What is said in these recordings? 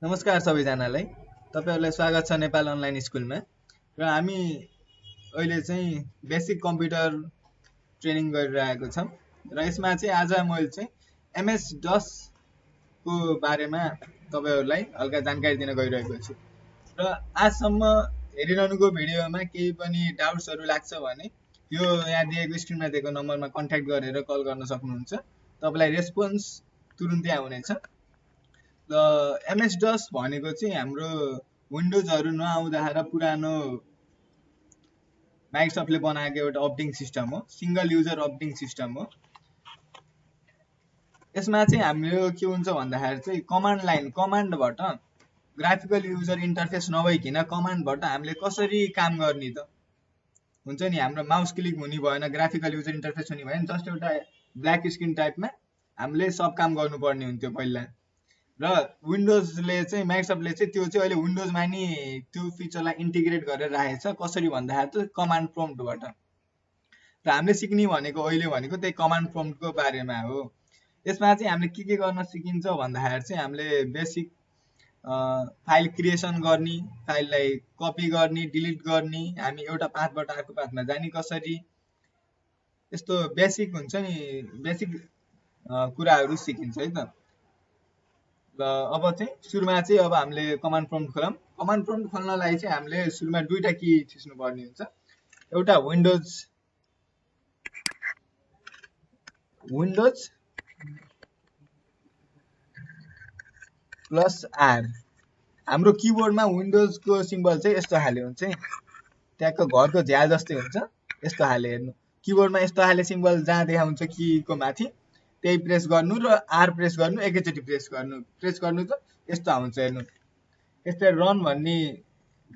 नमस्कार सबैजनालाई। तपाईहरुलाई स्वागत छ नेपाल अनलाइन स्कुलमा। र हामी अहिले चाहिँ बेसिक कम्प्युटर ट्रेनिङ गरिरहेको छौं। र यसमा चाहिँ आज मैले चाहिँ एमएस डस को बारेमा तपाईहरुलाई हल्का जानकारी दिन गइरहेको छु। र आजसम्म हेरिरहनुको भिडियोमा केही पनि डाउट्सहरु लाग्छ भने यो यहाँ दिएको स्क्रिनमा दिएको नम्बरमा कन्ट्याक्ट गरेर कल गर्न सक्नुहुन्छ। तपाईलाई रेस्पोन्स तुरुन्तै आउनेछ। र एमएस डस भनेको चाहिँ हाम्रो विन्डोजहरु नआउँदा पुरानो माइक्रोसफ्टले बनाएको एउटा अपरेटिङ सिस्टम हो, सिंगल युजर अपरेटिङ सिस्टम हो। यसमा चाहिँ हाम्रो के हुन्छ भन्दाखेरि चाहिँ कमान्ड लाइन कमान्डबाट ग्राफिकल युजर इन्टरफेस नभइकिन कमान्डबाट हामीले कसरी काम गर्ने त हुन्छ नि। हाम्रो माउस क्लिक हुने भएन, ग्राफिकल युजर इन्टरफेस हुने भएन, जस्ट एउटा ब्ल्याक स्क्रिन टाइपमा हामीले सब काम गर्नुपर्ने हुन्थ्यो पहिला। र विन्डोजले चाहिँ माइक्रोसफ्टले चाहिँ त्यो चाहिँ अहिले विन्डोजमा नि त्यो फिचरलाई इन्टिग्रेट गरेर राखेको छ। कसरी भन्दाखेरि चाहिँ कमान्ड प्रम्प्टबाट। र हामीले सिक्ने भनेको अहिले भनेको त्यही कमान्ड प्रम्प्टको बारेमा हो। यसमा चाहिँ हामीले के गर्न सिकिन्छ भन्दाखेरि चाहिँ हामीले बेसिक फाइल क्रिएसन गर्ने, फाइललाई कपी गर्ने, डिलिट गर्ने, हामी एउटा पाथबाट अर्को पाथमा जाने कसरी, यस्तो बेसिक हुन्छ नि, बेसिक कुराहरू सिकिन्छ है त। र अब चाहिँ सुरुमा चाहिँ अब हामीले कमान्ड प्रम्प्ट खोलौँ। कमान्ड प्रम्प्ट खोल्नलाई चाहिँ हामीले सुरुमा दुईटा की थिच्नु पर्ने हुन्छ। एउटा विन्डोज प्लस आर। हाम्रो किबोर्डमा विन्डोजको सिम्बल चाहिँ यस्तो खाले हुन्छ है, ट्याक्क घरको झ्याल जस्तै हुन्छ। यस्तो खाले हेर्नु, किबोर्डमा यस्तो खाले सिम्बल जहाँ देखाउँछ कीको माथि त्यही प्रेस गर्नु र आर प्रेस गर्नु, एकैचोटि प्रेस गर्नु त यस्तो आउँछ हेर्नु। यस्तै रन भन्ने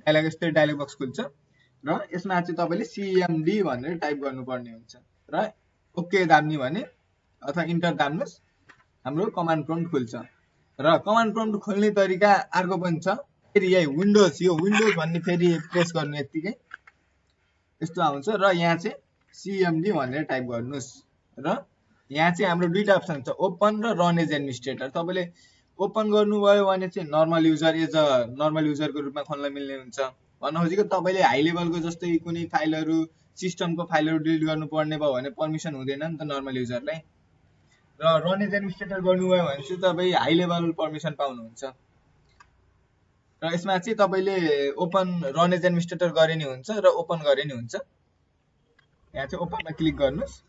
डायलग बक्स खुल्छ र यसमा चाहिँ तपाईले सीएमडी भनेर टाइप गर्नुपर्ने हुन्छ र ओके दाब्ने भने अथवा इन्टर दाब्नुस्, हाम्रो कमान्ड प्रम्प्ट खुल्छ। र कमान्ड प्रम्प्ट खोल्ने तरिका अर्को पनि छ। फेरि यही विन्डोज, यो विन्डोज भन्ने फेरि प्रेस गर्नु यतिकै यस्तो आउँछ र यहाँ चाहिँ सीएमडी भनेर टाइप गर्नुस्। र यहाँ चाहिँ हाम्रो दुईटा अप्सन छ, ओपन र रन एज एडमिनिस्ट्रेटर। तपाईले ओपन गर्नुभयो भने चाहिँ normal user as a normal युजरको रूपमा खोल्न मिल्ने हुन्छ। भन्न खोजेको तपाईले हाई लेभलको जस्तै कुनै फाइलहरु, सिस्टमको फाइलहरु डिलिट गर्नुपर्ने भयो भने पर्मिसन हुँदैन नि त नर्मल युजरलाई। र रन एज एडमिनिस्ट्रेटर गर्नुभयो भने चाहिँ तपाई हाई लेभल पर्मिसन पाउनुहुन्छ। र यसमा चाहिँ तपाईले ओपन रन एज एडमिनिस्ट्रेटर गरे नि हुन्छ र ओपन गरे नि हुन्छ। यहाँ चाहिँ ओपनमा क्लिक गर्नुस्,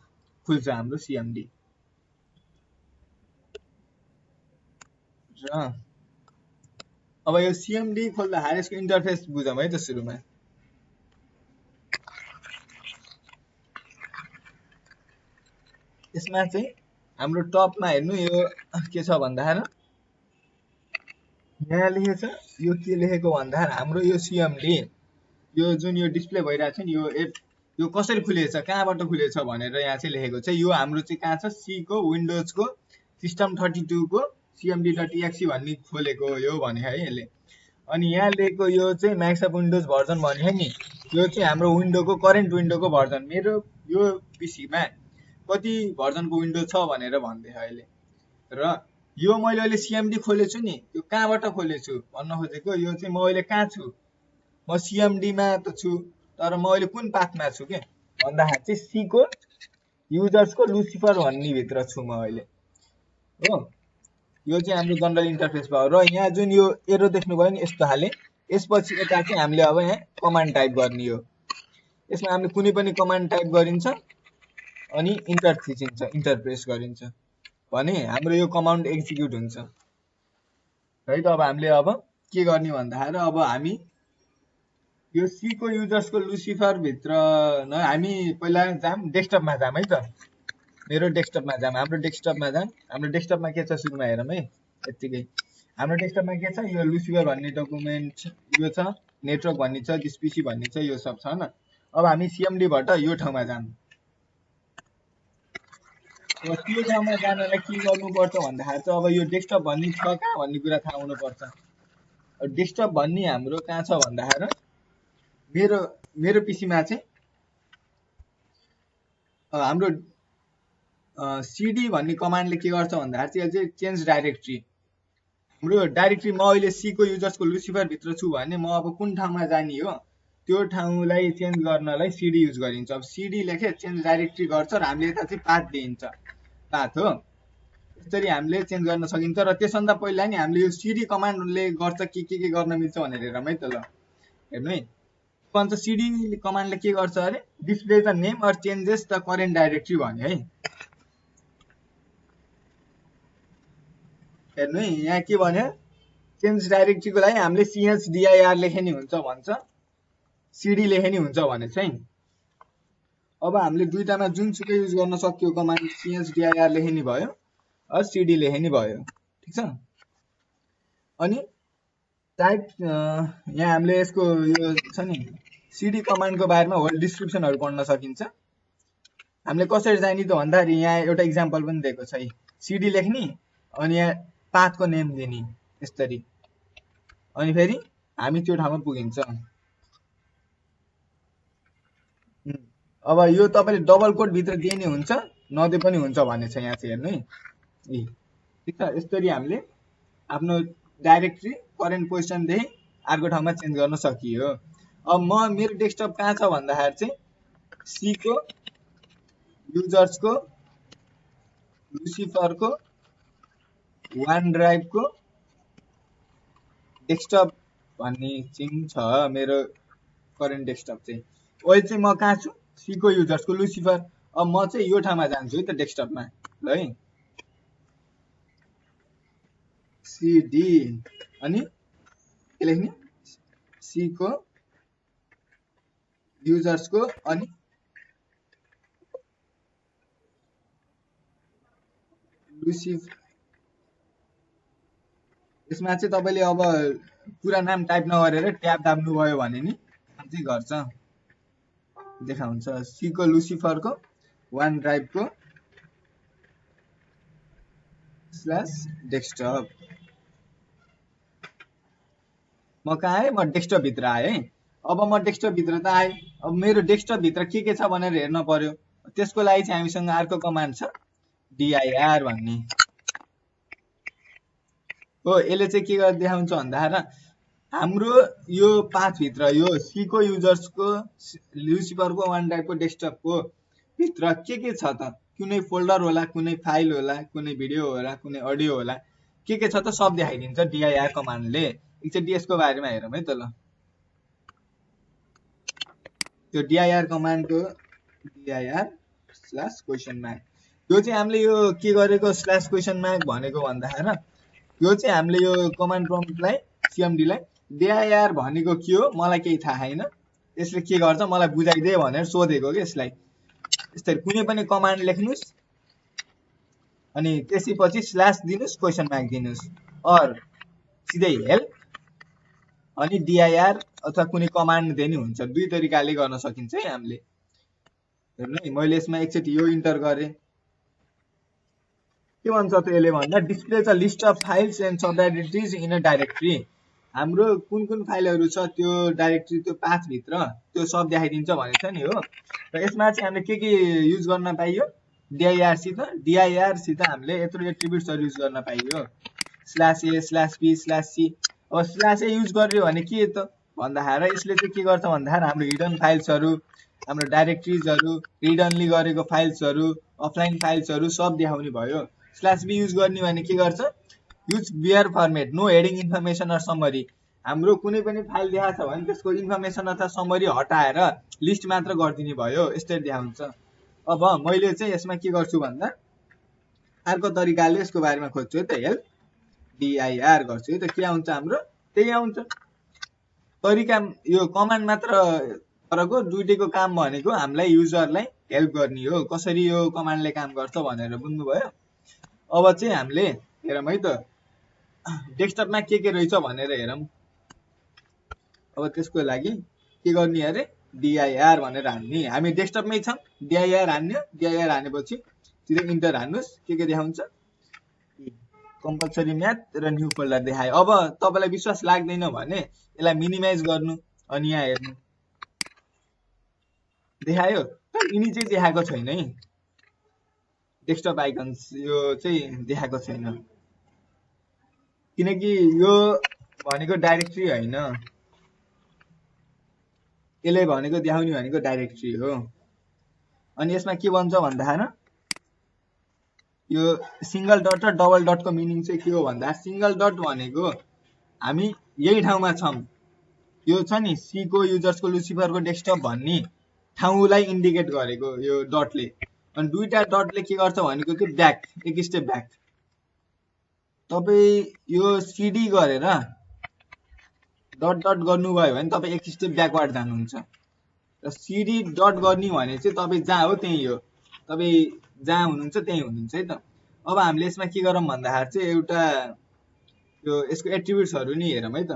खुल्छ हाम्रो सीएमडी। र अब यो सीएमडी खोल्दाखेरि यसको इन्टरफेस बुझौँ है त। सुरुमा यसमा चाहिँ हाम्रो टपमा हेर्नु, यो के छ भन्दाखेरि यहाँ लेखेछ, यो के लेखेको भन्दाखेरि हाम्रो यो सीएमडी, यो जुन यो डिस्प्ले भइरहेको छ नि, यो कसरी खुलेछ, कहाँबाट खुलेछ भनेर यहाँ चाहिँ लेखेको छ। यो हाम्रो चाहिँ कहाँ छ, सी को विन्डोजको सिस्टम 32 को cmd.exe भन्ने खोलेको यो भने है यसले। अनि यहाँ लेखेको यो चाहिँ माइक्रोसफ्ट विन्डोज भर्जन भने है नि, यो चाहिँ हाम्रो विन्डोको करेन्ट विन्डोको भर्जन। मेरो यो पीसीमा कति भर्जनको विन्डो छ भनेर भन्दै अहिले। र यो मैले अहिले सीएमडी खोलेछु नि, यो कहाँबाट खोलेछु भन्न खोजेको, यो चाहिँ म अहिले कहाँ छु, म सीएमडी मा त छु, तर म अहिले कुन पाथमा छु के भन्दाखेरि चाहिँ सी को युजर्सको लुसिफर भन्ने भित्र छु म अहिले हो। यो चाहिँ हाम्रो जनरल इन्टरफेस भयो। र यहाँ जुन यो एरो देख्नुभयो नि यस्तो हाले, यसपछि यता चाहिँ हामीले अब यहाँ कमान्ड टाइप गर्ने हो। यसमा हामीले कुनै पनि कमान्ड टाइप गरिन्छ अनि इन्टर थिचिन्छ, इन्टर प्रेस गरिन्छ भने हाम्रो यो कमान्ड एक्जिक्युट हुन्छ है त। अब हामीले अब के गर्ने भन्दाखेरि अब हामी यो सी को युजर्सको लुसिफर भित्र हामी पहिला जाम डेस्कटपमा जाम है त। मेरो डेस्कटपमा जाम, हाम्रो डेस्कटपमा जाम। हाम्रो डेस्कटपमा के छ सुरुमा हेरौँ है यतिकै। हाम्रो डेस्कटपमा के छ, यो लुसिफर भन्ने डकुमेन्ट यो छ, नेटवर्क भन्ने छ, दिस पीसी भन्ने छ, यो सब छ हैन। अब हामी सीएमडी बाट यो ठाउँमा जाम। अब त्यो ठाउँमा जानलाई के गर्नुपर्छ भन्दाखेरि चाहिँ अब यो डेस्कटप भन्ने छ कहाँ भन्ने कुरा थाहा हुनुपर्छ। डेस्कटप भन्ने हाम्रो कहाँ छ भन्दाखेरि मेरो पीसीमा चाहिँ हाम्रो सीडी भन्ने कमान्डले के गर्छ भन्दाखेरि चाहिँ चेन्ज डाइरेक्टरी हाम्रो डाइरेक्टरी म अहिले सी को युजर्सको लुसिफर भित्र छु भने म अब कुन ठाउँमा जाने हो त्यो ठाउँलाई चेन्ज गर्नलाई सीडी युज गरिन्छ। अब सीडी लेखे चेन्ज डाइरेक्टरी गर्छ र हामीले यता चाहिँ पाथ दिइन्छ, पाथ हो। यसरी हामीले चेन्ज गर्न सकिन्छ र त्यसभन्दा पहिला नि हामीले यो सीडी कमान्डले गर्छ के गर्न मिल्छ भनेर हेरौँ है त। ल हेर्नु है, भन्छ सीडी कमान्डले के गर्छ अरे display the name or changes the current directory भन्यो है। हेर्नु है, यहाँ के भन्यो चेन्ज डाइरेक्टरीको लागि हामीले chdir लेखे नि हुन्छ भन्छ, सीडी लेखे नि हुन्छ भने चाहिँ। अब हामीले दुईटामा जुनसुकै युज गर्न सक्यो कमान्ड, chdir लेखे नि भयो अर सीडी लेखे नि भयो, ठीक छ। अनि टाइप यहाँ हामीले यसको यो छ नि सीडी कमान्डको बारेमा होल डिस्क्रिप्सनहरु पढ्न सकिन्छ। हामीले कसरी जानी त भन्दाखेरि यहाँ एउटा इक्जाम्पल पनि दिएको छ है, सीडी लेख्ने अनि यहाँ पाथको नेम दिने यसरी, अनि फेरि हामी त्यो ठाउँमा पुगिन्छ। अब यो तपाईले डबल कोट भित्र दिए हुन्छ नदिए पनि हुन्छ भन्ने छ यहाँ चाहिँ। हेर्नु है, ठीक छ। यसरी हामीले आफ्नो डाइरेक्टरी करेन्ट पोजिसन देखि अर्को ठाउँमा चेन्ज गर्न सकियो। अब मेरो डेस्कटप कहाँ छ भन्दाखेरि चाहिँ सी को युजर्स को लुसिफर को वान ड्राइभ को डेस्कटप भन्ने चाहिँ छ मेरो करेन्ट डेस्कटप चाहिँ। अहिले चाहिँ म कहाँ छु, सी को युजर्स को लुसिफर। अब म चाहिँ यो ठाउँमा जान्छु है त डेस्कटपमा, ल है सीडी अनि के लेख्ने सी को युजर्स को अनि लुसिफर। यसमा चाहिँ तपाईले अब पुरा नाम टाइप नगरेर ट्याब दाब्नु भयो भने नि चाहिँ गर्छ, देखाउँछ सी को लुसिफर को वान ड्राइभ को / डेस्कटप। म कहाँ आएँ, म डेस्कटप भित्र आएँ। अब म डेस्कटप भित्र त आएँ, अब मेरो डेस्कटप भित्र के छ भनेर हेर्न पर्यो। त्यसको लागि चाहिँ हामीसँग अर्को कमान्ड छ dir भन्ने हो। यसले चाहिँ के गर्दै देखाउँछ भन्दाखेरि हाम्रो यो पाथ भित्र यो सी को युजर्स को लुसिफर को वान ड्राइभ को डेस्कटप को भित्र के छ त, कुनै फोल्डर होला, कुनै फाइल होला, कुनै भिडियो होला, कुनै अडियो होला, के छ त सब देखाइदिन्छ dir कमान्डले। एकचोटि यसको बारेमा हेरौँ है त। ल त्यो dir कमान्डको dir/question यो चाहिँ हामीले यो के गरेको /question भनेको भन्दाखेरि यो चाहिँ हामीले यो कमान्ड प्रम्प्टलाई cmd लाई dir भनेको के हो मलाई केही थाहा छैन, यसले के गर्छ मलाई बुझाइदे भनेर सोधेको के यसलाई। यसरी कुनै पनि कमान्ड लेख्नुस् अनि त्यसपछि स्ल्यास दिनुस् क्वेशन मार्क दिनुस् अर सिधै हेल्प अनि dir अथवा कुनै कमान्ड दिने हुन्छ। दुई तरिकाले गर्न सकिन्छ है हामीले। हेर्नु है, मैले यसमा एकचोटि यो इन्टर गरे के भन्छ त यसले भन्दा display the list of files and subdirectories in a directory. हाम्रो कुन फाइलहरु छ त्यो डाइरेक्टरी त्यो पाथ भित्र त्यो सब देखाइदिन्छ भनेछ नि हो। र यसमा चाहिँ हामीले के युज गर्न पाइयो dir सित हामीले यत्रो एट्रिब्युट्सहरु युज गर्न पाइयो /a/b/c। अब /a युज गर्यो भने के त भन्दाखेरि यसले चाहिँ के गर्छ भन्दाखेरि हाम्रो हिडन फाइल्सहरु, हाम्रो डाइरेक्टरीजहरु, रिडनली गरेको फाइल्सहरु, अफलाइन फाइल्सहरु सब देखाउने भयो। /b युज गर्ने भने के गर्छ use bare format no heading information or summary. हाम्रो कुनै पनि फाइल देखाछ भने त्यसको इन्फर्मेसन अथवा समरी हटाएर लिस्ट मात्र गर्दिने भयो, यसरी देखाउँछ। अब मैले चाहिँ यसमा के गर्छु भन्दा अर्को तरिकाले यसको बारेमा खोज्छु है त, हेल्प dir गर्छु है त। के आउँछ हाम्रो त्यही आउँछ तरिका। यो कमान्ड मात्र फरक दुईटैको काम भनेको हामीलाई युजरलाई हेल्प गर्ने हो, कसरी यो कमान्डले काम गर्छ भनेर बुझ्नु भयो। अब चाहिँ हामीले हेरौँ है त डेस्कटपमा के रहेछ भनेर हेरौँ। अब त्यसको लागि के गर्ने अरे dir भनेर हान्ने। हामी डेस्कटपमै छौं, dir हान्ने। dir हानेपछि सिधै इन्टर हान्नुस्, के देखाउँछ कम्पलसरी म्याथ र न्यू फोल्डर देखायो। अब तपाईलाई विश्वास लाग्दैन भने यसलाई मिनिमाइज गर्नु अनि यहाँ हेर्नु देखायो, तर यिनी चाहिँ देखाएको छैन है, डेस्कटप आइकन्स यो चाहिँ देखाएको छैन। किनकि यो भनेको डाइरेक्टरी होइन, यसले भनेको देखाउने भनेको डाइरेक्टरी हो। अनि यसमा के भन्छ भन्दाखेरि यो सिंगल डट र डबल डटको मिनिङ चाहिँ के हो भन्दा सिंगल डट भनेको हामी यही ठाउँमा छौँ, यो छ नि सी को युजर्सको लुसिफरको डेस्कटप भन्ने ठाउँलाई इन्डिकेट गरेको यो डटले। अनि दुईटा डटले के गर्छ भनेको चाहिँ ब्याक, एक स्टेप ब्याक। तपाईँ यो सिडी गरेर डट डट गर्नुभयो भने तपाईँ एक स्टेप ब्याकवार्ड जानुहुन्छ, र सिडी डट गर्ने भने चाहिँ तपाईँ जहाँ हो त्यही हो, तपाईँ जहाँ हुनुहुन्छ त्यही हुनुहुन्छ है त। अब हामीले यसमा के गरौँ भन्दाखेरि चाहिँ एउटा यो यसको एट्रिब्युट्सहरू नि हेरौँ है त,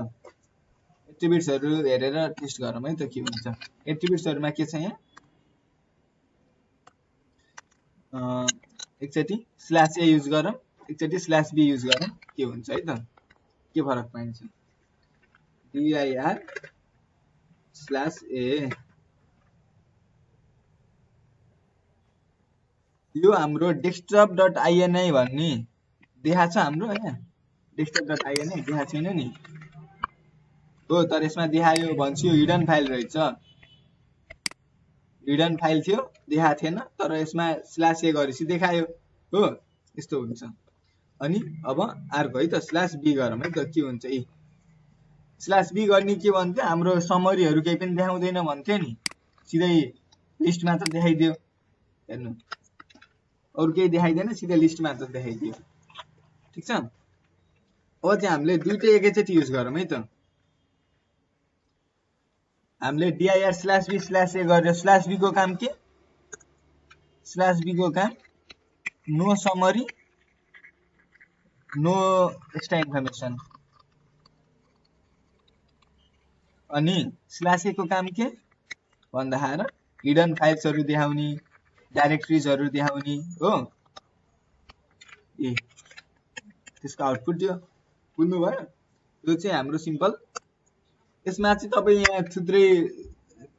एट्रिब्युट्सहरू हेरेर टेस्ट गरौँ है त के हुन्छ। एट्रिब्युट्सहरूमा के छ यहाँ, एकचोटि स्ल्यास ए युज गरौँ, एकचोटि स्ल्यास बी युज गरौँ, के हुन्छ है त, के फरक पाइन्छ। dir स्ल्यास ए, यो हाम्रो डेस्कटप डट आइएनआई भन्ने देखाएको छ हाम्रो यहाँ, डेस्कटप डट आइएनआई देखाएको छैन नि हो, तर यसमा देखायो भन्छ यो हिडन फाइल रहेछ, हिडन फाइल थियो देखाएको थिएन, तर यसमा स्ल्यास ए गरेपछि देखायो हो, यस्तो हुन्छ। अनि अब अर्को है त स्ल्यास बी गरौँ है त के हुन्छ। ए स्ल्यास बी गर्ने के भन्थ्यो, हाम्रो समरीहरू केही पनि देखाउँदैन भन्थ्यो नि, सिधै लिस्ट मात्र देखाइदियो, हेर्नु अरू केही देखाइदिएन, सिधै लिस्ट मात्र देखाइदियो, ठिक छ। अब चाहिँ हामीले दुईटै एकैचोटि युज गरौँ है त, हामीले dir स्ल्यास बी स्ल्यास ए गरेर स्ल्यास बी को काम के, स्ल्यास बी को काम no summary no extra information, अनि स्ल्यास ए को काम के भन्दाखेरि हिडन फाइल्सहरू देखाउने, डाइरेक्टरिजहरू देखाउने हो। ए त्यसको आउटपुट यो बुझ्नुभयो, यो चाहिँ हाम्रो सिम्पल। यसमा चाहिँ तपाईँ यहाँ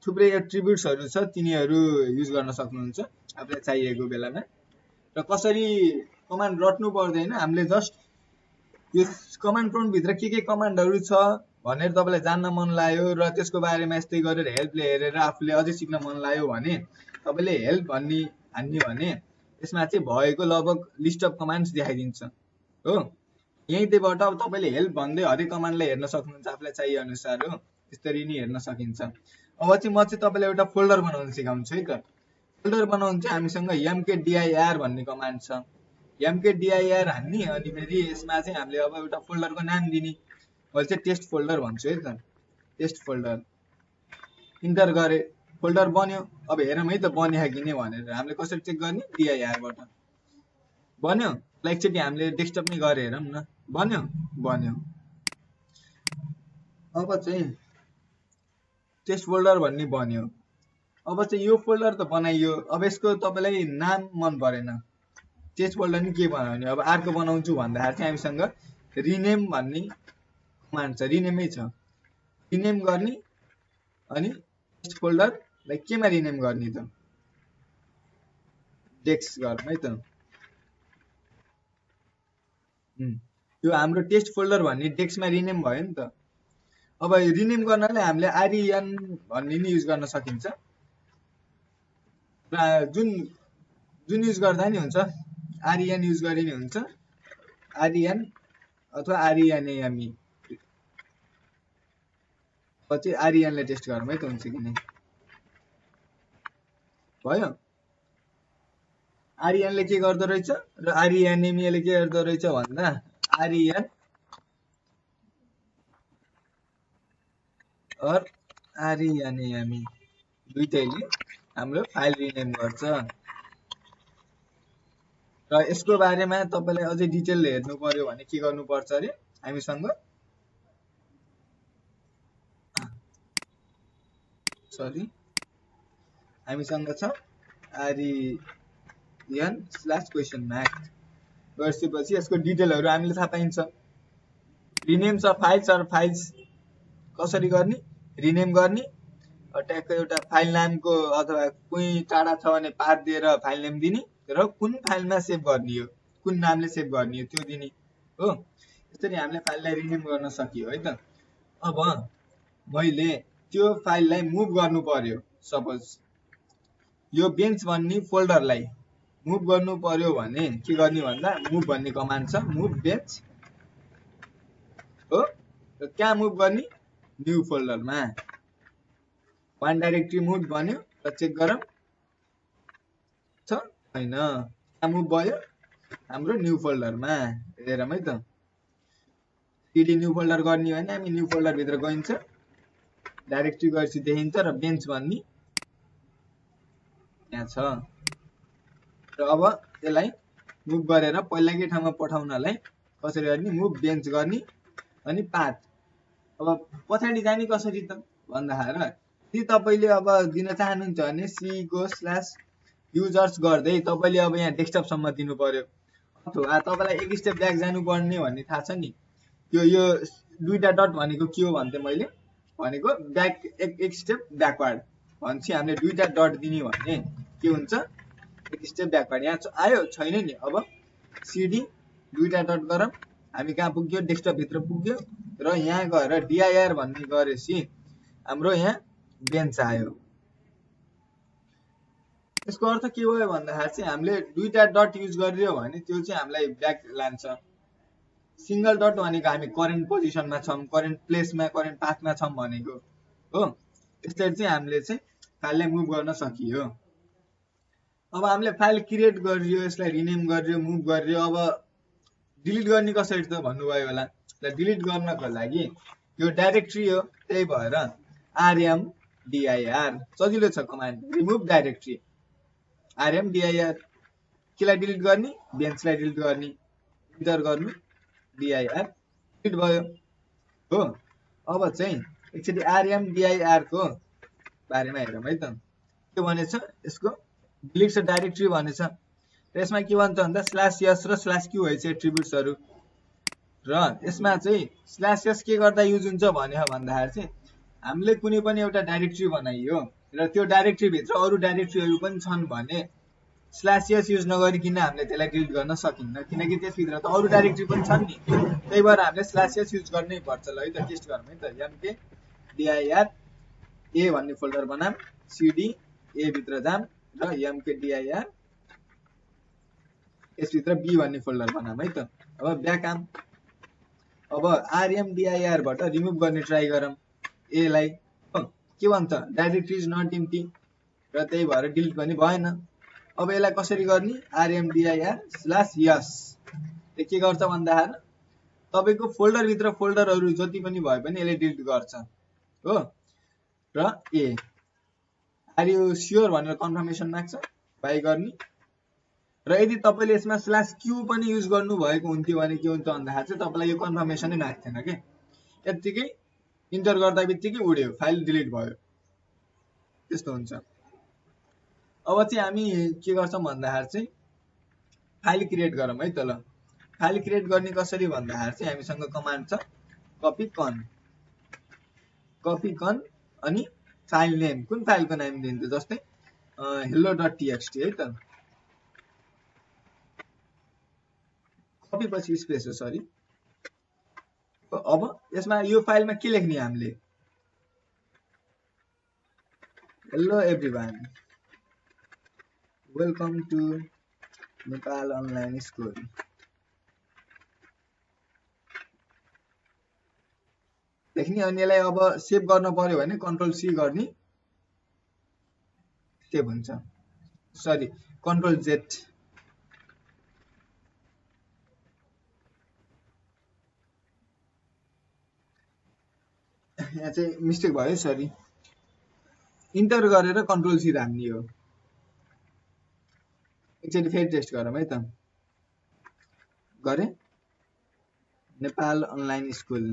थुप्रै एट्रिब्युट्सहरू छ, तिनीहरू युज गर्न सक्नुहुन्छ आफूलाई चाहिएको बेलामा। र कसरी कमान्ड रट्नु पर्दैन, हामीले जस्ट यो कमान्ड प्रम्प्टभित्र के कमान्डहरू छ भनेर तपाईँलाई जान्न मन लाग्यो र त्यसको बारेमा यस्तै गरेर हेल्पले हेरेर आफूले अझै सिक्न मन लाग्यो भने तपाईँले हेल्प भन्ने हान्ने भने यसमा चाहिँ भएको लगभग लिस्ट अफ कमान्ड्स देखाइदिन्छ हो। यहीँबाट अब तपाईँले हेल्प भन्दै हरेक कमान्डलाई हेर्न सक्नुहुन्छ आफूलाई चाहिए अनुसार हो, त्यसरी नै हेर्न सकिन्छ। अब चाहिँ म चाहिँ तपाईँलाई एउटा फोल्डर बनाउन सिकाउँछु है त। फोल्डर बनाउनु चाहिँ हामीसँग mkdir भन्ने कमान्ड छ, mkdir हान्ने, अनि फेरि यसमा चाहिँ हामीले अब एउटा फोल्डरको नाम दिने, मैले चाहिँ टेस्ट फोल्डर भन्छु है त, टेस्ट फोल्डर। इन्टर गरे, फोल्डर बन्यो। अब हेरौँ है त बन्यो कि नै भनेर, हामीले कसरी चेक गर्ने, dir बाट बन्यो। एकचोटि हामीले डेस्कटप नै गरेर हेरौँ न, बन्यो बन्यो। अब चाहिँ टेस्ट फोल्डर भन्ने बन्यो। अब चाहिँ यो फोल्डर त बनाइयो, अब यसको तपाईँलाई नाम मन परेन, टेस्ट फोल्डर नि के बनाउने, अब अर्को बनाउँछु भन्दाखेरि चाहिँ हामीसँग रिनेम भन्ने कमान्ड छ, रिनेमै छ, रिनेम गर्ने। अनि टेस्ट फोल्डरलाई केमा रिनेम गर्ने त, डेस्क गरौँ है त। यो हाम्रो टेस्ट फोल्डर भन्ने डेस्कमा रिनेम भयो नि त। अब रिनेम गर्नलाई हामीले आरइएन भन्ने नि युज गर्न सकिन्छ, जुन युज गर्दा नि हुन्छ, आरइएन युज गरे नि हुन्छ, आरइएन अथवा आरइएनएमई। पछि आरइएनले टेस्ट गरौँ है त हुन्छ कि नै, भयो। आरइएनले के गर्दो रहेछ र आरइएनएमईले के गर्दो रहेछ भन्दा आरइएन और आरइएनएमई दुईटैले हाम्रो फाइल रिनेम गर्छ। र यसको बारेमा तपाईलाई अझै डिटेल हेर्नु पर्यो भने के गर्नुपर्छ अरे, हामीसँग छ REN/question गर्छपछि यसको डिटेलहरु हामीले थाहा पाइन्छ। रिनेम छ फाइल्स और फाइल्स कसरी गर्ने, रिनेम गर्ने, ट्यागको एउटा फाइल नामको अथवा कुनै टाडा छ भने पाथ दिएर फाइल नेम दिने र कुन फाइलमा सेभ गर्ने हो, कुन नामले सेभ गर्ने हो त्यो दिने हो। यसरी हामीले फाइललाई रिनेम गर्न सकियो है त। अब मैले त्यो फाइललाई मुभ गर्नु पर्यो, सपोज यो बेन्च भन्ने फोल्डरलाई मुभ गर्नु पर्यो भने के गर्ने भन्दा मुभ भन्ने कमान्ड छ, मुभ बेन्च हो। र कहाँ मुभ गर्ने, न्यू फोल्डरमा। वान डाइरेक्टरी मुभ भन्यो र चेक गरौँ छ हैन, कहाँ मुभ भयो, हाम्रो न्यू फोल्डरमा। हेरौँ है त, सीडी न्यू फोल्डर गर्ने भने हामी न्यू फोल्डर भित्र गइन्छ, डाइरेक्टरी गएपछि देखिन्छ र बेन्च भन्ने यहाँ छ। र अब यसलाई मुभ गरेर पहिलाकै ठाउँमा पठाउनलाई कसरी गर्ने, मुभ बेन्च गर्ने अनि पाथ। अब पछाडि जाने कसरी त भन्दाखेरि यदि तपाईले अब दिन चाहनुहुन्छ भने सी को /users गर्दै तपाईले अब यहाँ डेस्कटप सम्म दिनु पर्यो, अथवा तपाईलाई एक स्टेप ब्याक जानु पर्ने भन्ने थाहा छ नि। यो दुईटा डट भनेको के हो भन्थे मैले भनेको ब्याक, एक स्टेप ब्याकवर्ड भन्छ। हामीले दुईटा डट दिने भने के हुन्छ, एक स्टेप ब्याकवर्ड। यहाँ आयो छैन नि। अब सीडी दुईटा डट गरौँ, हामी कहाँ पुग्यो, डेस्कटप भित्र पुग्यो र यहाँ गएर dir भन्ने गरेपछि हाम्रो यहाँ बेन्च आयो। यसको अर्थ के भयो भन्दाखेरि चाहिँ हामीले दुईटा डट युज गरियो भने त्यो चाहिँ हामीलाई ब्याक लान्छ। सिंगल डट भनेको हामी करेन्ट पोजिसनमा छौं, करेन्ट प्लेसमा, करेन्ट पाथमा छौं भनेको हो। यसरी चाहिँ हामीले चाहिँ फाइललाई मुभ गर्न सकियो। अब हामीले फाइल क्रिएट गरियो, यसलाई रिनेम गरियो, मुभ गरियो। अब डिलिट गर्ने कसरी त भन्नुभयो होला। ल डिलिट गर्नको लागि यो डाइरेक्टरी हो, त्यही भएर rmdir सजिलो छ कमान्ड, रिमुभ डाइरेक्टरी। rmdir केलाई डिलिट गर्ने, बेन्चलाई डिलिट गर्ने, इन्टर गर्नु dir, डिलिट भयो हो। अब चाहिँ एकचोटि rmdir को बारेमा हेरौँ है त, के भनेछ, यसको डिलिट डाइरेक्टरी भनेछ। र यसमा के भन्छ भन्दा /s र /q है चाहिँ एट्रिब्युट्सहरु। र यसमा चाहिँ /s के गर्दा युज हुन्छ भन्यो भन्दाखेरि चाहिँ हामीले कुनै पनि एउटा डाइरेक्टरी बनाइयो र त्यो डाइरेक्टरी भित्र अरु डाइरेक्टरीहरु पनि छन् भने /s युज नगरिकिन हामीले त्यसलाई डिलिट गर्न सकिन्न, किनकि त्यसभित्र त अरु डाइरेक्टरी पनि छन् नि। त्यही भएर हामीले /s युज गर्नै पर्छ। ल है त टेस्ट गरौँ है त। mkdir a भन्ने फोल्डर बनाम, cd a भित्र जाम र mkdir यसभित्र b भन्ने फोल्डर बनाम है त। अब ब्याक आम। अब rmdir बाट रिमुभ गर्ने ट्राई गरौँ a लाई। के भन्छ, डाइरेक्टरी इज नट एम्प्टी र त्यही भएर डिलिट पनि भएन। अब यसलाई कसरी गर्ने, rmdir/s ले के गर्छ भन्दाखेरि तपाईको फोल्डर भित्र फोल्डरहरु जति पनि भए पनि यसले डिलिट गर्छ हो। र a आर यु स्योर भनेर कन्फर्मेसन माग्छ, बाइ गर्ने। र यदि तपाईले यसमा /q पनि युज गर्नु भएको हुन्थ्यो भने के हुन्छ भन्दाखेरि चाहिँ तपाईलाई यो कन्फर्मेसनै माग्थेन के, यतिकै इन्टर गर्दा बित्तिकै उड्यो, फाइल डिलिट भयो, त्यस्तो हुन्छ। अब चाहिँ हामी के गर्छौं भन्दाखेरि चाहिँ फाइल क्रिएट गरौँ है त। ल फाइल क्रिएट गर्ने कसरी भन्दाखेरि चाहिँ हामीसँग कमान्ड छ कपी कन अनि फाइल नेम, कुन फाइलको नाम दिन्छ, जस्तै hello.txt है त। कपी पछि स्पेस हो, सरी। अब यसमा यो फाइलमा के लेख्ने हामीले, hello everyone welcome to Nepal online school. लेख्ने अनि यसलाई अब सेभ गर्न पर्यो भने कन्ट्रोल सी गर्ने, सेभ हुन्छ, सरी कन्ट्रोल जेड। यहाँ चाहिँ मिस्टेक भयो, सरी। इन्टर गरेर कन्ट्रोल सी राख्ने हो। एकचोटि फेरि टेस्ट गरौँ है त। गरे नेपाल अनलाइन स्कुल,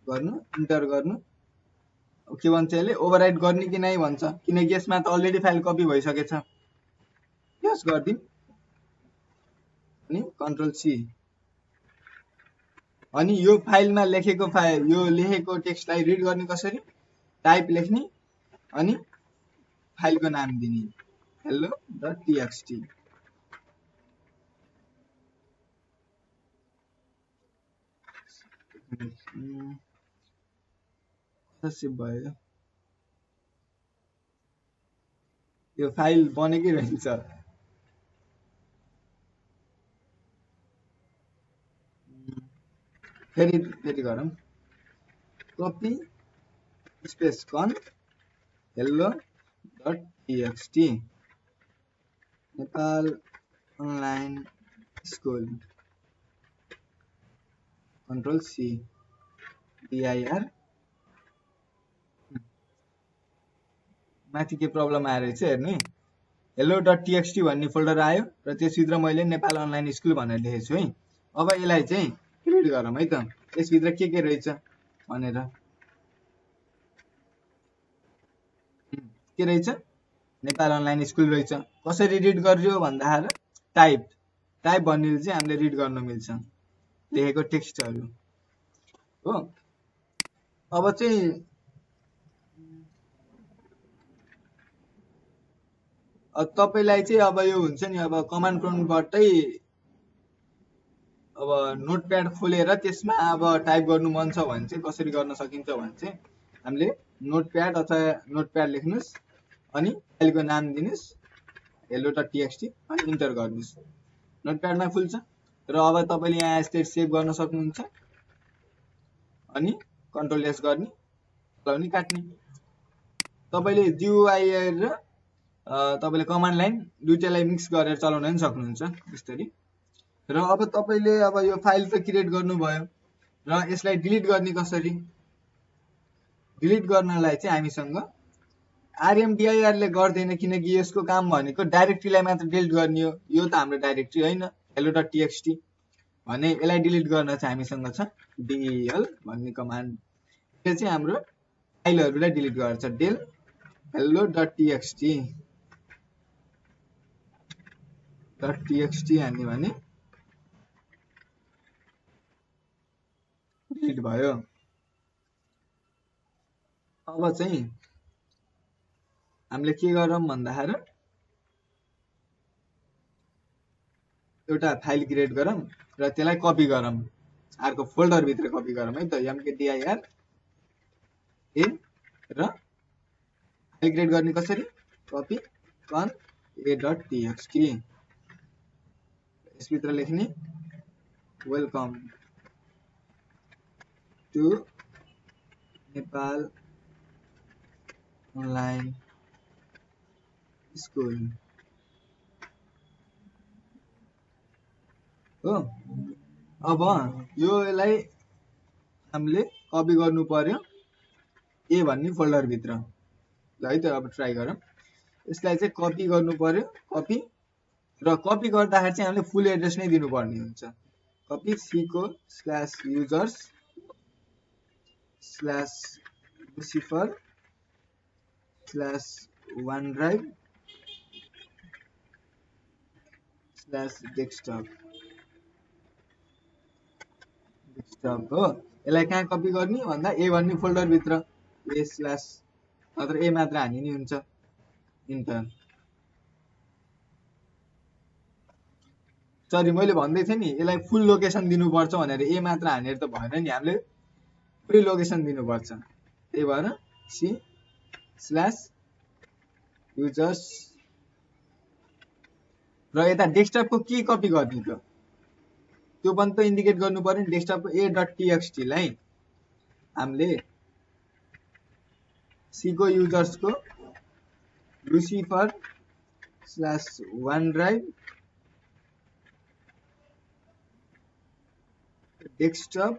गर्नु, इन्टर गर्नु। के भन्छ यसले, ओभरराइट गर्ने कि नै भन्छ, किनकि यसमा त अलरेडी फाइल कपी भइसकेछ। यस गर्दिन अनि कन्ट्रोल सी। अनि यो फाइलमा लेखेको यो लेखेको टेक्स्टलाई रिड गर्ने कसरी, टाइप लेख्ने अनि फाइलको नाम दिने। hello.txt सेभ भयो यो फाइल बनेकै रहन्छ फेरि गरौँ copy space con hello.txt Nepal online school control C dir माथि के प्रब्लम आएर चाहिँ हेर्ने hello.txt भन्ने फोल्डर आयो र त्यसभित्र मैले नेपाल अनलाइन स्कुल भनेर लेखेको छु है अब यसलाई चाहिँ क्रिएट गरौँ है त यसभित्र के रहेछ भनेर के रहेछ नेपाल अनलाइन स्कुल रहेछ कसरी रिड गर्यो भन्दाखेरि टाइप भन्नेले चाहिँ हामीले रिड गर्न मिल्छ लेखेको टेक्स्टहरु हो अब चाहिँ तपाईलाई चाहिँ अब यो हुन्छ नि अब कमान्ड प्रम्प्टबाटै अब नोटप्याड खोलेर त्यसमा अब टाइप गर्नु मन छ भने चाहिँ कसरी गर्न सकिन्छ भने चाहिँ हामीले नोटप्याड अथवा नोटप्याड लेख्नुस् अनि फाइलको नाम दिनुस् hello.txt अनि इन्टर गर्नुस् नोटप्याडमा खुल्छ र अब तपाईले यहाँ यस्तै सेभ गर्न सक्नुहुन्छ अनि कन्ट्रोल एस गर्ने चलाउने काट्ने तपाईले GUI र तपाईले कमान्ड लाइन दुईटैलाई मिक्स गरेर चलाउन पनि सक्नुहुन्छ यसरी र अब तपाईले अब यो फाइल त क्रिएट गर्नुभयो र यसलाई डिलिट गर्ने कसरी डिलिट गर्नलाई चाहिँ हामीसँग rmdir ले गर्दैन किनकि यसको काम भनेको डाइरेक्टरीलाई मात्र डिलिट गर्ने हो यो त हाम्रो डाइरेक्टरी हैन hello.txt भने यसलाई डिलिट गर्न चाहिँ हामीसँग छ del भन्ने कमान्ड यो चाहिँ हाम्रो फाइलहरुलाई डिलिट गर्छ del hello.txt हाल्ने भने डिलिट भयो अब चाहिँ हामीले के गरौँ भन्दाखेरि एउटा फाइल क्रिएट गरौँ र त्यसलाई कपी गरौँ अर्को फोल्डर भित्र कपी गरौँ है त mkdir a र फाइल क्रिएट गर्ने कसरी कपी कन a.txt यसभित्र लेख्ने welcome to Nepal online school हो अब यसलाई हामीले कपी गर्नु पर्यो ए भन्ने फोल्डर भित्र ल है त अब ट्राई गरौँ यसलाई चाहिँ कपी गर्नु पर्यो कपी र कपी गर्दाखेरि चाहिँ हामीले फुल एड्रेस नै दिनुपर्ने हुन्छ कपी c को /users /lucifer /OneDrive /desktop हो यसलाई कहाँ कपी गर्ने भन्दा ए भन्ने फोल्डर भित्र ए स्ल्याश अथवा ए मात्र हानि नि हुन्छ इन्टर सरी मैले भन्दै थिएँ नि यसलाई फुल लोकेसन दिनुपर्छ भनेर ए मात्र हानेर त भएन नि हामीले पुरै लोकेसन दिनुपर्छ त्यही भएर c/users र यता डेस्कटपको के कपी गर्ने त त्यो पनि त इन्डिकेट गर्नु पर्यो नि डेस्कटपको a.txt लाई हामीले c को युजर्स को lucifer /OneDrive डेस्कटप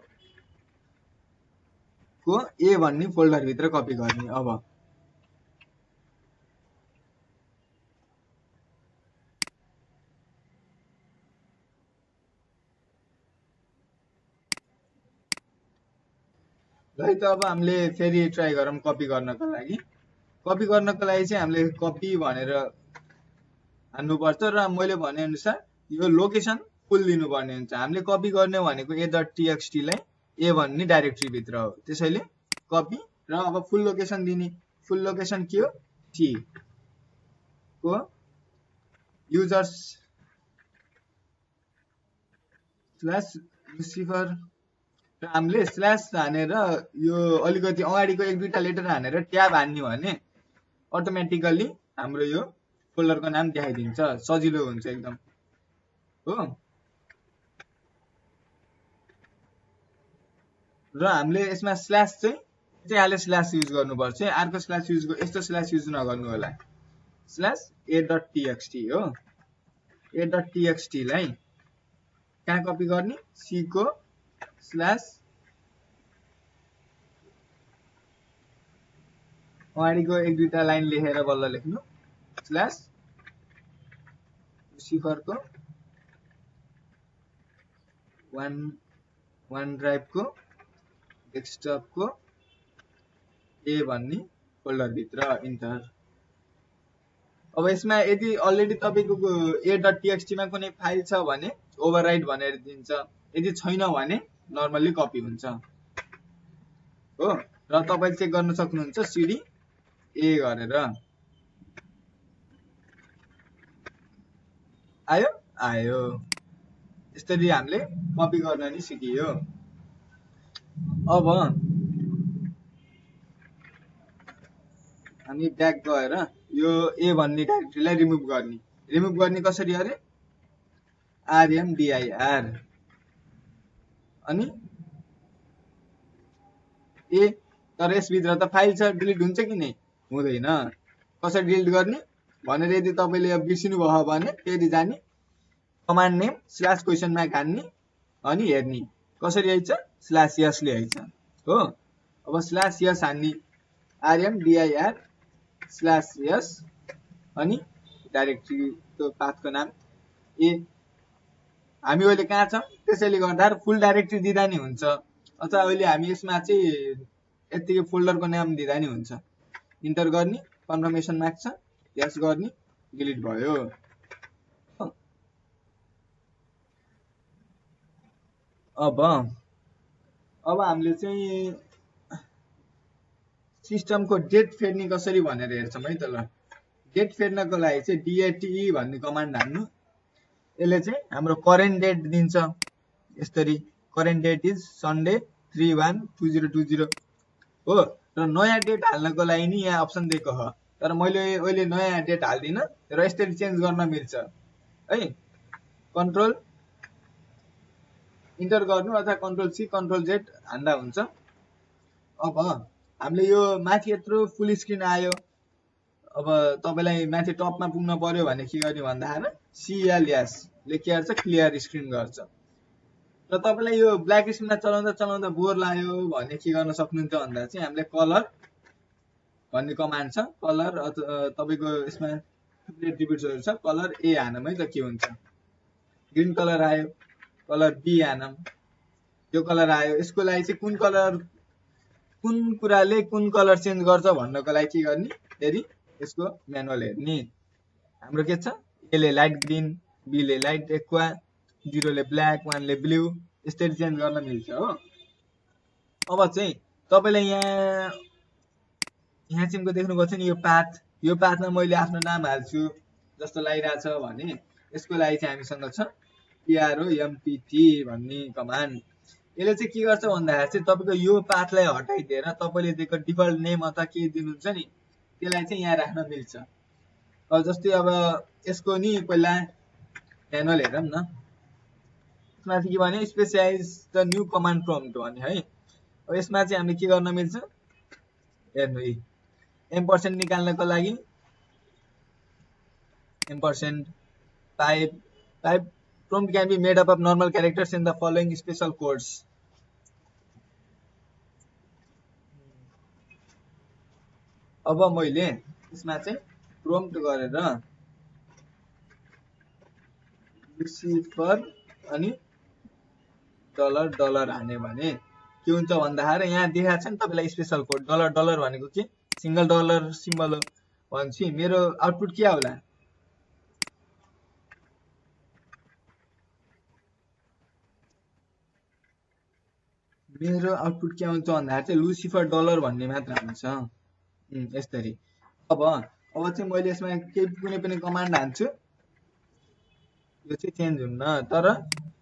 को ए भन्ने फोल्डर भित्र कपी गर्ने अब है त अब हामीले फेरि ट्राई गरौँ कपी गर्नको लागि चाहिँ हामीले कपी भनेर हान्नुपर्छ र मैले भने अनुसार यो लोकेसन फुल दिनुपर्ने हुन्छ हामीले कपी गर्ने भनेको a.txt लाई ए भन्ने डाइरेक्टरी भित्र हो त्यसैले कपी र अब फुल लोकेसन दिने फुल लोकेसन के हो c को युजर्स स्ल्यास लुसिफर र हामीले स्ल्यास हानेर यो अलिकति अगाडिको एक दुईटा लेटर हानेर ट्याब हान्यो भने अटोमेटिकली हाम्रो यो फोल्डरको नाम देखाइदिन्छ, सजिलो हुन्छ एकदम हो। र हामीले यसमा स्ल्यास चाहिँ हाले स्ल्यास युज गर्नुपर्छ, अर्को स्ल्यास युज यस्तो स्ल्यास युज नगर्नु होला। स्ल्यास a.txt हो। a.txt लाई कहाँ कपी गर्ने, सी को स्ल्यास अगाडिको एक दुईटा लाइन लेखेर बल्ल लेख्नु स्ल्यास लुसिफरको वान ड्राइभको डेस्कटपको ए भन्ने फोल्डर भित्र इन्टर। अब यसमा यदि अलरेडी तपाईको a.txt मा कुनै फाइल छ भने ओभरराइट भनेर दिन्छ, यदि छैन भने नर्मली कपी हुन्छ हो। र तपाईले चेक गर्न सक्नुहुन्छ सिडी ए गरेर आयो आयो। यसरी हामीले कपी गर्न नि सिकियो। अब हामी ब्याक गएर यो ए भन्ने डाइरेक्टरीलाई रिमुभ गर्ने कसरी अरे rmdir अनि ए। तर यसभित्र त फाइल छ, डिलिट हुन्छ कि नै हुँदैन। कसरी डिलिट गर्ने भनेर यदि तपाईले बिर्सिनु भयो भने त्यति जानी command name slash question mark हान्ने अनि हेर्ने कसरी आइछ स्ल्यास यस ले आइछ हो। अब स्ल्यास यस हान्ने rmdir स्ल्यास यस अनि डाइरेक्टरीको पाथको नाम ए। हामी अहिले कहाँ छ त्यसैले गर्दा फुल डाइरेक्टरी दिदा नि हुन्छ, अथवा अहिले हामी यसमा चाहिँ यतिकै फोल्डरको नाम दिदा नि हुन्छ। इन्टर गर्ने, कन्फर्मेसन माग्छ, यस गर्ने, डिलिट भयो। अब हामीले चाहिँ सिस्टमको डेट फेर्ने कसरी भनेर हेर्छौं है त। ल डेट फेर्नको लागि चाहिँ date भन्ने कमान्ड हान्नु। यसले चाहिँ हाम्रो करेन्ट डेट दिन्छ। यसरी करेन्ट डेट इज सन्डे 3/1/2020 हो। र नयाँ डेट हाल्नको लागि नि यहाँ अप्सन दिएको छ, तर मैले अहिले नयाँ डेट हाल्दिन र यसरी चेन्ज गर्न मिल्छ है। कन्ट्रोल इन्टर गर्नु अथवा कन्ट्रोल सी कन्ट्रोल जेड हान्दा हुन्छ। अब हामीले यो माथि यत्रो फुल स्क्रिन आयो। अब तपाईलाई माथि टपमा पुग्न पर्यो भने के गर्ने भन्दाखेरि CLS लेखिएर चाहिँ क्लियर स्क्रिन गर्छ। र तपाईलाई यो ब्ल्याक स्क्रिनमा चलाउँदा बोर लाग्यो भने के गर्न सक्नुहुन्छ भन्दा चाहिँ हामीले कलर भन्ने कमान्ड छ। कलर तपाईको यसमा एट्रिब्युट्सहरु छ, कलर ए हानम है त के हुन्छ। ग्रीन कलर आयो, कलर बी हानम, यो कलर आयो। यसको लागि चाहिँ कुन कलर कुन कुराले कुन कलर चेन्ज गर्छ भन्नको लागि के गर्ने फेरि यसको म्यानुअल हेर्ने। हाम्रो के छ ए ले लाइट ग्रीन, बी ले लाइट एक्वा, 0 ले ब्ल्याक, 1 ले ब्लू, यसरी चेन्ज गर्न मिल्छ हो। अब चाहिँ तपाईले यहाँ चाहिँ देख्नुभएको छ नि यो पाथमा मैले आफ्नो नाम हाल्छु जस्तो लागिरहेछ भने यसको लागि चाहिँ हामीसँग छ prompt भन्ने कमान्ड। यसले चाहिँ के गर्छ भन्दाखेरि चाहिँ तपाईको यो पाथलाई हटाइदिएर तपाईले दिएको डिफल्ट नेम अथवा के दिनुहुन्छ नि त्यसलाई चाहिँ यहाँ राख्न मिल्छ। अब जस्तै अब यसको नि पहिला म्यानुअल हेरौँ न। यसमा चाहिँ के भने specialize the new command prompt भने है। अब यसमा चाहिँ हामीले के गर्न मिल्छ हेर्नु है। एम्परसेन्ट निकाल्नको लागि एम्परसेन्ट type prompt can be made up of normal characters in the following special codes। अब मैले यसमा चाहिँ prompt गरेर लुसिफर अनि $$ हाने भने के हुन्छ भन्दाखेरि यहाँ देखाएको छ नि तपाईलाई स्पेशल कोड $$ भनेको के सिंगल डलर सिम्बल हो भन्छ। मेरो आउटपुट के आउला मेरो आउटपुट के आउँछ भन्दाखेरि चाहिँ लुसिफर $$ भन्ने मात्र आउँछ यसरी। अब चाहिँ मैले यसमा कुनै पनि कमान्ड हान्छु यो चाहिँ चेन्ज हुन्न। तर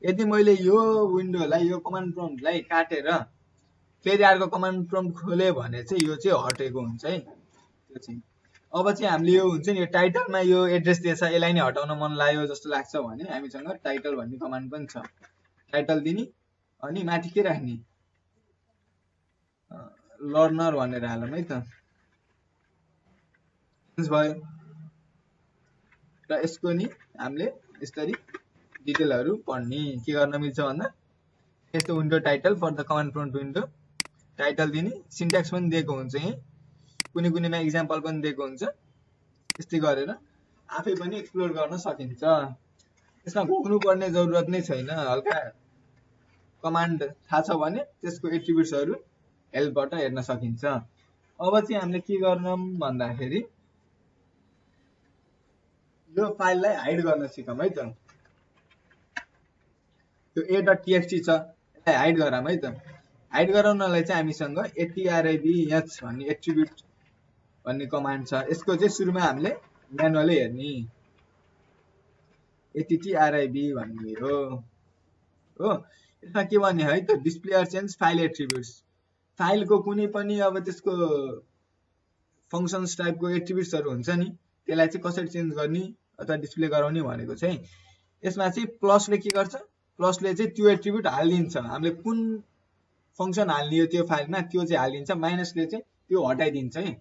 यदि मैले यो विन्डोलाई यो कमान्ड प्रम्प्टलाई काटेर फेरि अर्को कमान्ड प्रम्प्ट खोले भने चाहिँ यो चाहिँ हटेको हुन्छ है। त्यो चाहिँ अब चाहिँ हामीले यो हुन्छ नि यो टाइटलमा यो एड्रेस दिएछ, यसलाई नै हटाउन मन लाग्यो जस्तो लाग्छ भने हामीसँग टाइटल भन्ने कमान्ड पनि छ। टाइटल दिने अनि माथि के राख्ने लर्नर भनेर हालौँ है त, भयो। र यसको नि हामीले यसरी डिटेलहरू पढ्ने के गर्न मिल्छ भन्दा यस्तो window title for the command prompt window title दिने, सिन्ट्याक्स पनि दिएको हुन्छ यहीँ, कुनै कुनैमा इक्जाम्पल पनि दिएको हुन्छ। यस्तै गरेर आफै पनि एक्सप्लोर गर्न सकिन्छ। यसमा घोक्नु पर्ने जरुरत नै छैन। हल्का कमान्ड थाहा छ भने त्यसको एट्रिब्युट्सहरू हेल्पबाट हेर्न सकिन्छ। अब चाहिँ हामीले के गर्छौं भन्दाखेरि यो फाइललाई हाइड गर्न सिकौँ है त। यो a.txt छ, यसलाई हाइड गरौँ है त। हाइड गराउनलाई चाहिँ हामीसँग atribh भन्ने एट्रिब्युट भन्ने कमान्ड छ। यसको चाहिँ सुरुमा हामीले म्यानुअली हेर्ने atrib भन्ने हो। यसमा के भन्ने है त, display or change file attributes. फाइलको कुनै पनि अब त्यसको फंक्शन्स टाइपको एट्रिब्युट्सहरू हुन्छ नि, त्यसलाई चाहिँ कसरी चेन्ज गर्ने अथवा डिस्प्ले गराउने भनेको चाहिँ यसमा चाहिँ प्लसले के गर्छ, प्लसले चाहिँ त्यो एट्रिब्युट हालिदिन्छ। हामीले कुन फंक्सन हाल्ने हो त्यो फाइलमा त्यो चाहिँ हालिदिन्छ, माइनसले चाहिँ त्यो हटाइदिन्छ है।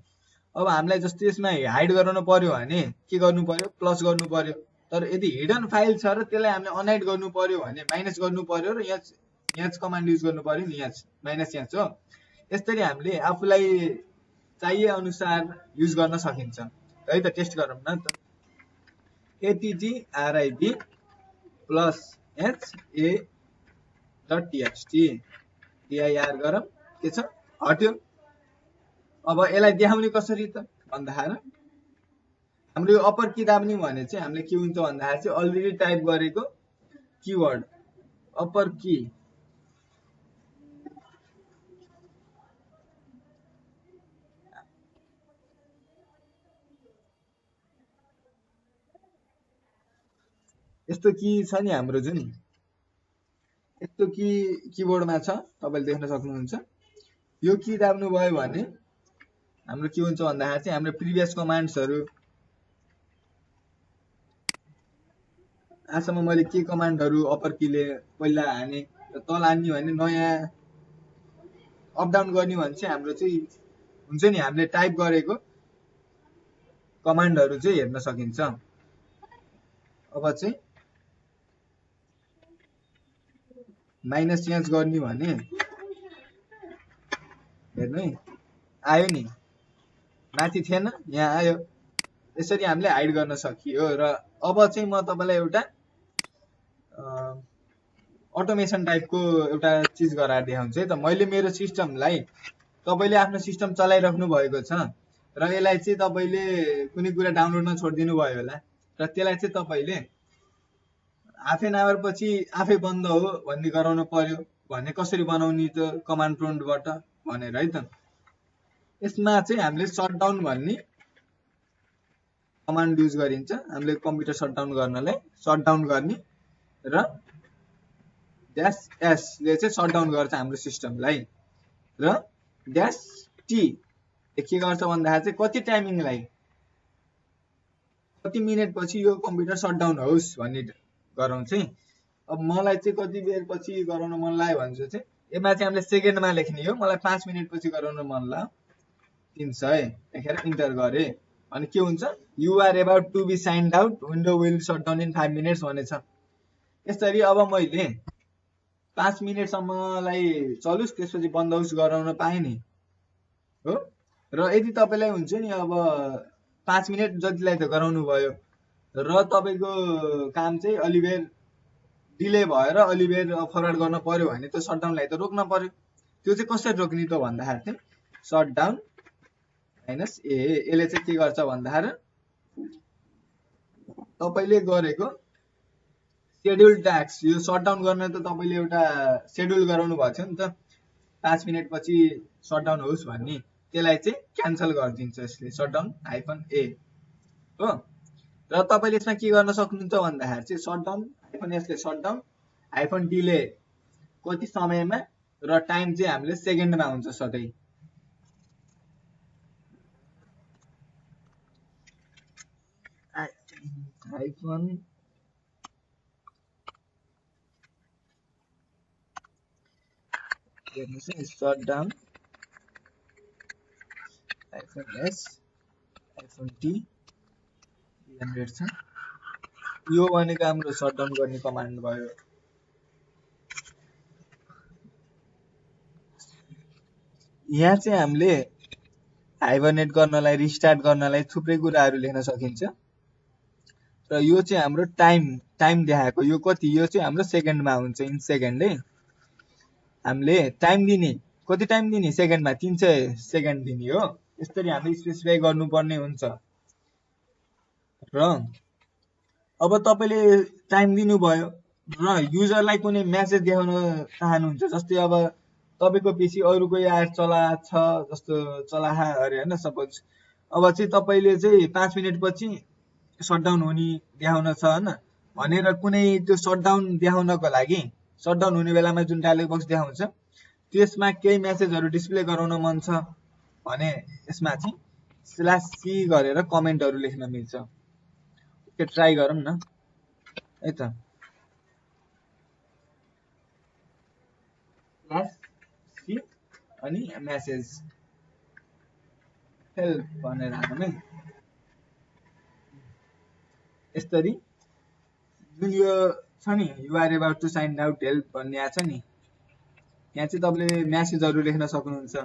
अब हामीलाई जस्तै यसमा हाइड गराउनु पर्यो भने के गर्नु पर्यो, प्लस गर्नु पर्यो। तर यदि हिडन फाइल छ र त्यसलाई हामीले अनहाइड गर्नु पर्यो भने माइनस गर्नु पर्यो र यहाँ कमान्ड युज गर्नु पर्यो नि, यहाँ माइनस यहाँ हो। यसरी हामीले आफूलाई चाहिए अनुसार युज गर्न सकिन्छ है त। टेस्ट गरौँ न त। atrib प्लस ha.txt dir गरौँ, के छ हट्यो। अब यसलाई देखाउने कसरी त भन्दाखेरि हाम्रो यो अप्पर की दाब्ने भने चाहिँ हामीले के हुन्छ भन्दाखेरि चाहिँ अलरेडी टाइप गरेको कीवर्ड अप्पर की यस्तो की छ नि हाम्रो जुन यस्तो की कीबोर्डमा छ, तपाईले देख्न सक्नुहुन्छ। यो की दाब्नु भयो भने हाम्रो के हुन्छ भन्दाखेरि चाहिँ हाम्रो प्रिभियस कमान्ड्सहरू आजसम्म मैले के कमान्डहरू अप्पर कीले पहिला हाने र तल हान्ने भने नयाँ अप डाउन गर्ने भने चाहिँ हाम्रो चाहिँ हुन्छ नि हामीले टाइप गरेको कमान्डहरू चाहिँ हेर्न सकिन्छ। अब चाहिँ माइनस चेन्ज गर्ने भने हेर्नु है आयो नि, माथि थिएन यहाँ आयो। यसरी हामीले हाइड गर्न सकियो। र अब चाहिँ म तपाईलाई एउटा अटोमेसन टाइपको एउटा चीज गराएर देखाउँछु है त। मैले मेरो सिस्टमलाई तपाईले आफ्नो सिस्टम चलाइराख्नु भएको छ र यसलाई चाहिँ तपाईले कुनै कुरा डाउनलोडमा छोडिदिनु भयो होला र त्यसलाई चाहिँ तपाईले हाफ एन आवर पछि आफै बन्द हो भन्ने गराउनु पर्यो भने कसरी बनाउने त कमान्ड प्रम्प्टबाट भनेर है त। यसमा चाहिँ हामीले शटडाउन भन्ने कमान्ड युज गरिन्छ। हामीले कम्प्युटर शटडाउन गर्नलाई शटडाउन गर्ने र -s ले चाहिँ शटडाउन गर्छ हाम्रो सिस्टमलाई र -t के गर्छ भन्दाखेरि चाहिँ कति टाइमिङलाई कति मिनेट पछि यो कम्प्युटर शटडाउन होस् भन्ने गराउँ चाहिँ। अब मलाई चाहिँ कति बेर पछि गराउन मन लाग्यो भने चाहिँ यसमा चाहिँ हामीले सेकेन्डमा लेख्ने हो। मलाई 5 मिनेट पछि गराउन मन लाग्यो 300 लेखेर इन्टर गरे अनि के हुन्छ, you are about to be signed out, window will shut down in 5 minutes भनेछ। यसरी अब मैले 5 मिनेटसम्मलाई चलोस् त्यसपछि बन्द होस् गराउन पाएँ नि हो। र यदि तपाईलाई हुन्छ नि अब 5 मिनेट जतिलाई त गराउनु भयो र तपाईको काम चाहिँ अलिबेर डिले भएर अलिबेर फरवर्ड गर्न पर्यो भने त शटडाउनलाई त रोक्न पर्यो। त्यो चाहिँ कसरी रोक्ने त भन्दाखेरि चाहिँ शटडाउन -a यसले चाहिँ के गर्छ भन्दाखेरि तपाईले गरेको शेड्युल टास्क यो शटडाउन गर्न त तपाईले एउटा शेड्युल गराउनु भएको छ नि त 5 मिनेट पछि शटडाउन होस् भन्ने, त्यसलाई चाहिँ क्यान्सल गरिदिन्छ यसले शटडाउन -a हो। र तपाईँले यसमा के गर्न सक्नुहुन्छ भन्दाखेरि चाहिँ सटडाउन -s ले सटडाउन -d ले कति समयमा र टाइम चाहिँ हामीले सेकेन्डमा हुन्छ सधैँ। सटडाउन -s -t 300 छ। यो भनेको हाम्रो सटडाउन गर्ने कमान्ड भयो। यहाँ चाहिँ हामीले हाइबरनेट गर्नलाई रिस्टार्ट गर्नलाई थुप्रै कुराहरू लेख्न सकिन्छ र यो चाहिँ हाम्रो टाइम देखाएको यो कति यो चाहिँ हाम्रो सेकेन्डमा हुन्छ इन सेकेन्ड है। हामीले टाइम दिने कति टाइम दिने सेकेन्डमा 300 सेकेन्ड दिने हो। यसरी हामीले स्पेसिफाई गर्नुपर्ने हुन्छ र अब तपाईले टाइम दिनुभयो र युजरलाई कुनै मेसेज देखाउन चाहनुहुन्छ जस्तै अब तपाईको पीसी अरु कोही आएर चलाछ जस्तो चलाहा अरे हैन सपोज अब चाहिँ तपाईले चाहिँ 5 मिनेट पछि शटडाउन हुने देखाउन छ हैन भनेर कुनै त्यो शटडाउन देखाउनको लागि शटडाउन हुने बेलामा जुन डायलग बक्स देखाउँछ त्यसमा केही मेसेजहरु डिस्प्ले गराउन मन छ भने यसमा चाहिँ /c गरेर कमेन्टहरु लेख्न मिल्छ। के ट्राई गरौँ न है त। /c अनि मेसेज हेल्प भनेर हाल्नु है। यसरी जुन यो छ नि you are about to sign out help भन्ने आछ नि यहाँ चाहिँ तपाईले मेसेजहरु लेख्न सक्नुहुन्छ।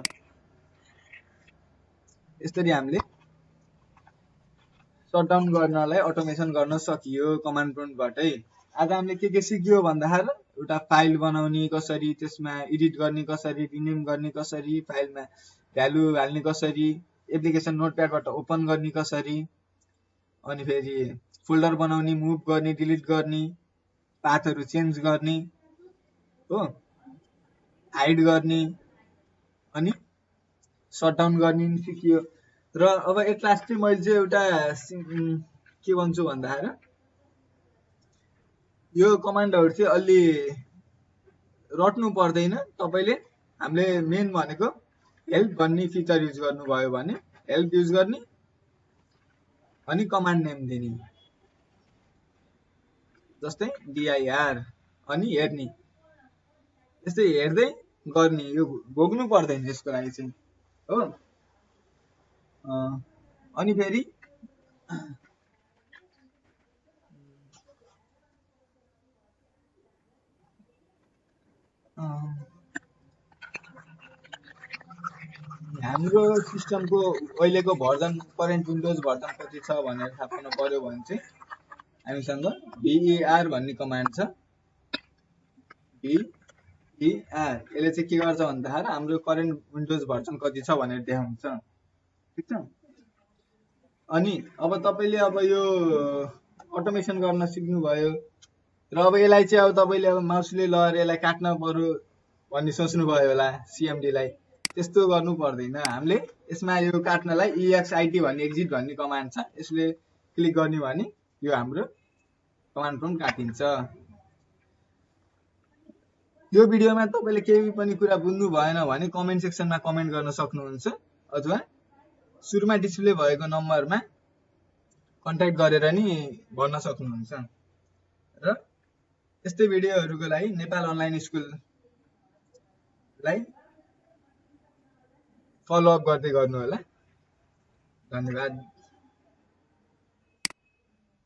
यसरी हामीले शटडाउन गर्नलाई अटोमेसन गर्न सकियो कमान्ड प्रम्प्टबाटै। आज हामीले के सिक्यो भन्दाखेरि एउटा फाइल बनाउने कसरी त्यसमा एडिट गर्ने कसरी रिनेम गर्ने कसरी फाइलमा भ्यालु हाल्ने कसरी एप्लिकेसन नोटप्याडबाट ओपन गर्ने कसरी अनि फेरि फोल्डर बनाउने मुभ गर्ने डिलिट गर्ने पाथहरु चेन्ज गर्ने हो हाइड गर्ने अनि शटडाउन गर्ने नि सिकियो। र अब एट लास्ट चाहिँ मैले चाहिँ एउटा के भन्छु भन्दाखेरि यो कमान्डहरु चाहिँ अलि रट्नु पर्दैन तपाईले हामीले मेन भनेको हेल्प भन्ने फिचर युज गर्नुभयो भने हेल्प युज गर्ने अनि कमान्ड नेम दिने जस्तै dir अनि हेर्ने यस्तै हेर्दै गर्ने यो भोग्नु पर्दैन यसको लागि चाहिँ हो। अनि फेरि हाम्रो सिस्टमको अहिलेको भर्जन करेन्ट विन्डोज भर्जन कति छ भनेर थाहा पाउनु पर्यो भने चाहिँ हामीसँग vir भन्ने कमान्ड छ। vir यसले चाहिँ के गर्छ भन्दाखेरि हाम्रो करेन्ट विन्डोज भर्जन कति छ भनेर देखाउँछ ठीक छ। अनि अब तपाईले अब यो अटोमेसन गर्न सिक्नु भयो र अब यसलाई चाहिँ अब तपाईले अब माउसले लगेर यसलाई काट्न पर्यो भन्ने सोच्नु भयो होला सीएमडी लाई त्यस्तो गर्नु पर्दैन। हामीले यसमा यो काट्नलाई exit भन्ने एक्जिट भन्ने कमान्ड छ यसले क्लिक गर्ने भने यो हाम्रो कमान्ड प्रम्प्ट काटिन्छ। यो भिडियोमा तपाईले केही पनि कुरा बुझ्नु भएन भने कमेन्ट सेक्सनमा कमेन्ट गर्न सक्नुहुन्छ अथवा सुरुमा डिस्प्ले भएको नम्बरमा कन्ट्याक्ट गरेर नि भन्न सक्नुहुन्छ। र यस्तै भिडियोहरुको लागि नेपाल अनलाइन स्कुल लाई फलो अप गर्दै गर्नु होला। धन्यवाद।